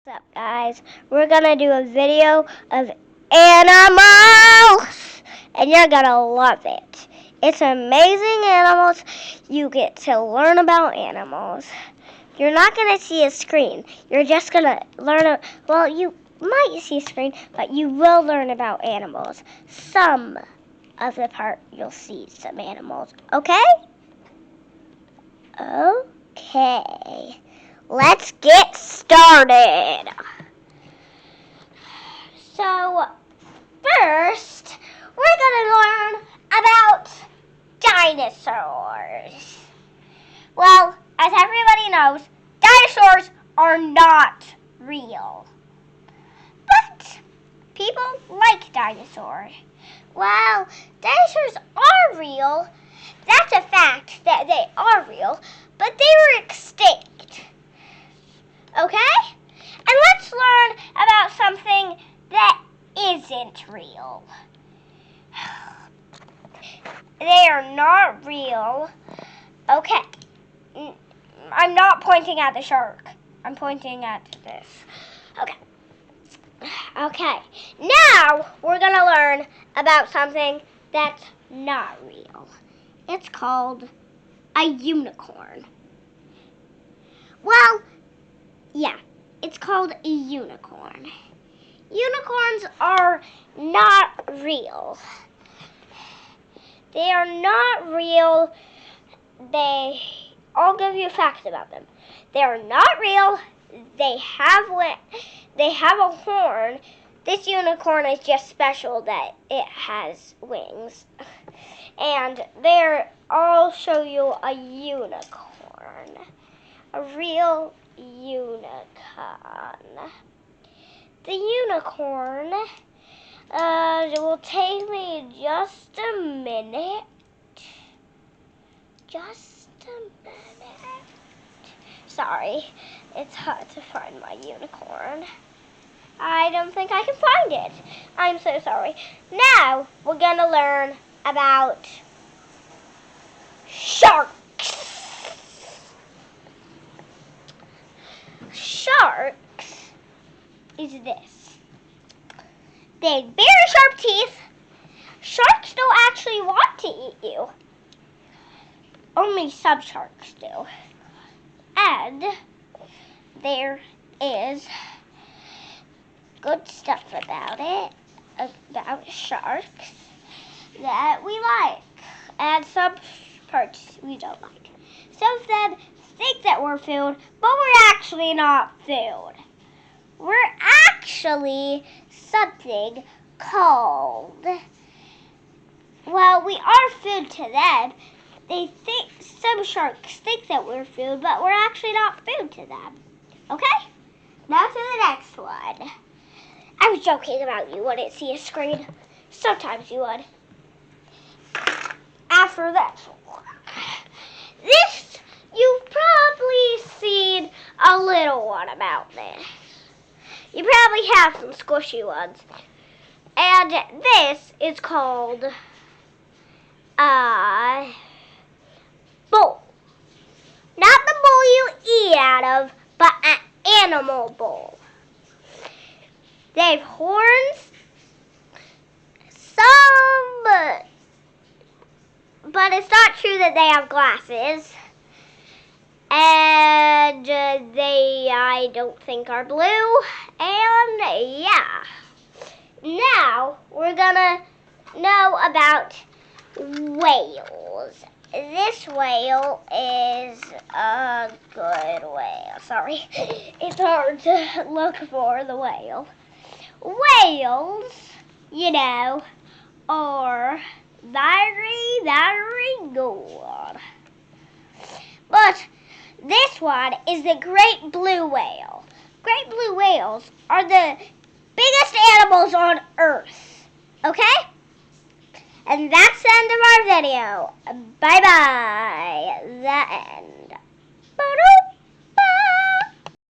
What's up, guys? We're gonna do a video of animals, and you're gonna love it. It's amazing animals. You get to learn about animals. You're not gonna see a screen. You're just gonna learn. Well, you might see a screen, but you will learn about animals. Some of the part you'll see some animals. Okay? Okay. Let's get started. So, first, we're going to learn about dinosaurs. Well, as everybody knows, dinosaurs are not real. But people like dinosaurs. Well, dinosaurs are real. That's a fact that they are real, but they were extinct. Okay? And let's learn about something that isn't real. They are not real. Okay. I'm not pointing at the shark. I'm pointing at this. Okay. Okay. Now we're going to learn about something that's not real. It's called a unicorn. Well, yeah, it's called a unicorn. Unicorns are not real. They are not real. I'll give you facts about them. They are not real. They have a horn. This unicorn is just special that it has wings. And I'll show you a unicorn. A real unicorn. The unicorn, it will take me just a minute. Just a minute. Sorry, it's hard to find my unicorn. I don't think I can find it. I'm so sorry. Now, we're going to learn about sharks. Sharks is this. They have very sharp teeth. Sharks don't actually want to eat you. Only some sharks do. And there is good stuff about sharks that we like, and some parts we don't like. Some of them think that we're food, but we're actually not food. We're actually something called, well, we are food to them. Some sharks think that we're food, but we're actually not food to them. Okay? Now to the next one. I was joking about you wouldn't see a screen. Sometimes you would. After that, you've probably seen a little one about this. You probably have some squishy ones. And this is called a bowl. Not the bowl you eat out of, but an animal bowl. They have horns, but it's not true that they have glasses. And I don't think are blue. And yeah. Now we're gonna know about whales. This whale is a good whale. Sorry, it's hard to look for the whale. Whales, are very, very good. But this one is the great blue whale. Great blue whales are the biggest animals on Earth. Okay? And that's the end of our video. Bye-bye. The end. Ba-doop.